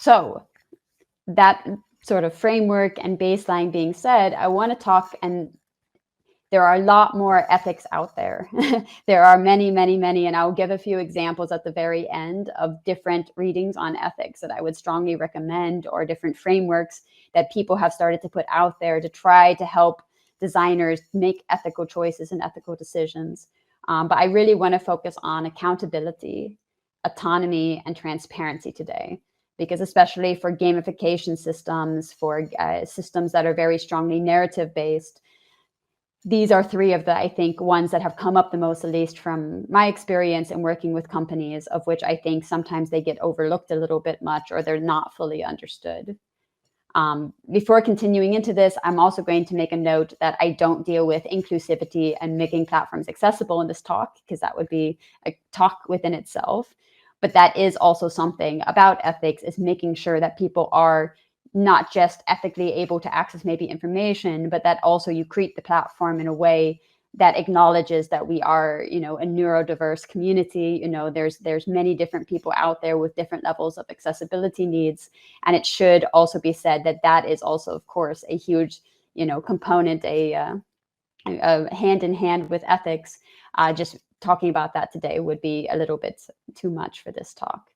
So that sort of framework and baseline being said, I want to talk, and there are a lot more ethics out there. There are many, many, many, and I'll give a few examples at the very end of different readings on ethics that I would strongly recommend, or different frameworks that people have started to put out there to try to help designers make ethical choices and ethical decisions. But I really want to focus on accountability, autonomy, and transparency today, because especially for gamification systems, for systems that are very strongly narrative-based, these are three of the, I think, ones that have come up the most, at least from my experience in working with companies, of which I think sometimes they get overlooked a little bit much, or they're not fully understood. Before continuing into this, I'm also going to make a note that I don't deal with inclusivity and making platforms accessible in this talk, because that would be a talk within itself. But that is also something about ethics, is making sure that people are not just ethically able to access maybe information, but that also you create the platform in a way that acknowledges that we are, a neurodiverse community. There's many different people out there with different levels of accessibility needs. And it should also be said that that is also, of course, a huge, component, a hand in hand with ethics. Just talking about that today would be a little bit too much for this talk.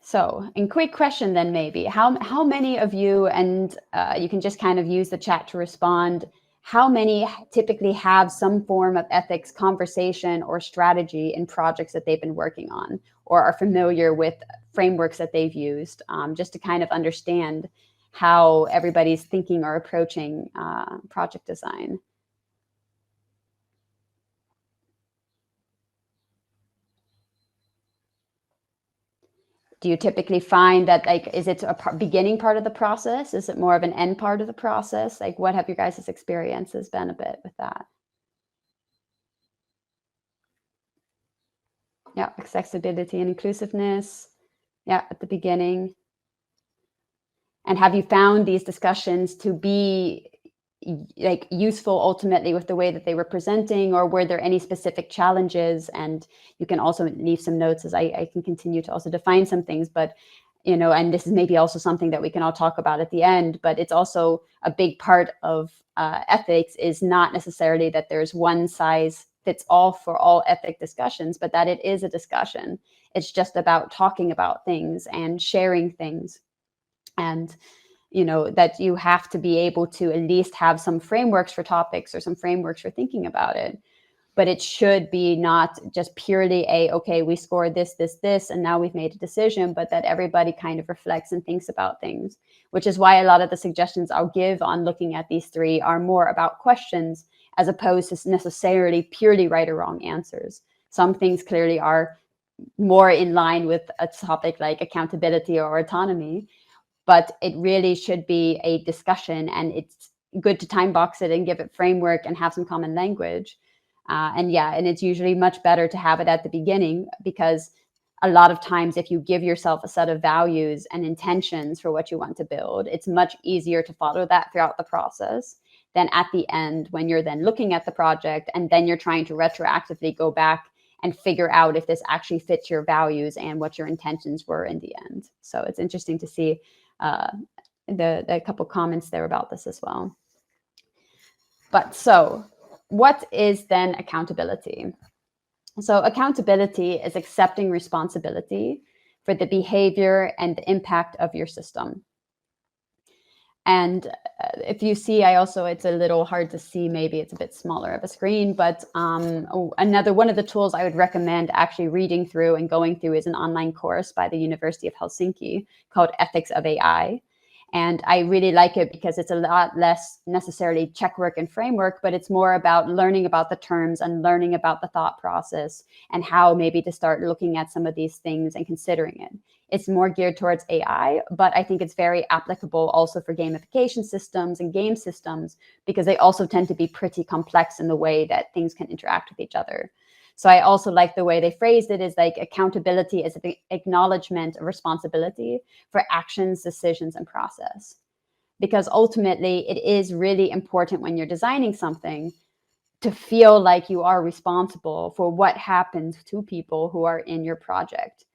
So, in quick question then, maybe, how many of you, and you can just kind of use the chat to respond, how many typically have some form of ethics conversation or strategy in projects that they've been working on, or are familiar with frameworks that they've used, just to kind of understand how everybody's thinking or approaching project design? Do you typically find that, like, is it a beginning part of the process? Is it more of an end part of the process? Like, what have your guys' experiences been a bit with that? Yeah, accessibility and inclusiveness. Yeah, at the beginning. And have you found these discussions to be like useful ultimately with the way that they were presenting, or were there any specific challenges? And you can also leave some notes as I can continue to also define some things, but and this is maybe also something that we can all talk about at the end, but it's also a big part of ethics, is not necessarily that there's one size fits all for all ethic discussions, but that it is a discussion. It's just about talking about things and sharing things. And that you have to be able to at least have some frameworks for topics, or some frameworks for thinking about it. But it should be not just purely okay, we scored this, and now we've made a decision, but that everybody kind of reflects and thinks about things, which is why a lot of the suggestions I'll give on looking at these three are more about questions, as opposed to necessarily purely right or wrong answers. Some things clearly are more in line with a topic like accountability or autonomy, but it really should be a discussion, and it's good to time box it and give it framework and have some common language. And it's usually much better to have it at the beginning, because a lot of times if you give yourself a set of values and intentions for what you want to build, it's much easier to follow that throughout the process than at the end, when you're then looking at the project and then you're trying to retroactively go back and figure out if this actually fits your values and what your intentions were in the end. So it's interesting to see the couple comments there about this as well. But so what is then accountability? So accountability is accepting responsibility for the behavior and the impact of your system. And if you see, it's a little hard to see, maybe it's a bit smaller of a screen, but another one of the tools I would recommend actually reading through and going through is an online course by the University of Helsinki called Ethics of AI. And I really like it because it's a lot less necessarily checkwork and framework, but it's more about learning about the terms and learning about the thought process and how maybe to start looking at some of these things and considering it. It's more geared towards AI, but I think it's very applicable also for gamification systems and game systems, because they also tend to be pretty complex in the way that things can interact with each other. So I also like the way they phrased it, is like accountability is the acknowledgement of responsibility for actions, decisions, and process. Because ultimately, it is really important when you're designing something to feel like you are responsible for what happens to people who are in your project.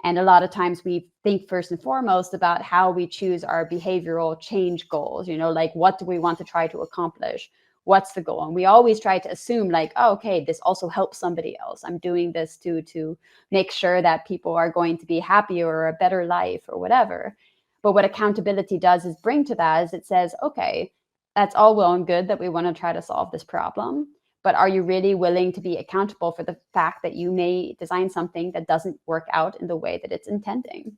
And a lot of times we think first and foremost about how we choose our behavioral change goals, like what do we want to try to accomplish? What's the goal? And we always try to assume like, oh, okay, this also helps somebody else. I'm doing this to make sure that people are going to be happier or a better life or whatever. But what accountability does is bring to that is it says, okay, that's all well and good that we want to try to solve this problem. But are you really willing to be accountable for the fact that you may design something that doesn't work out in the way that it's intending?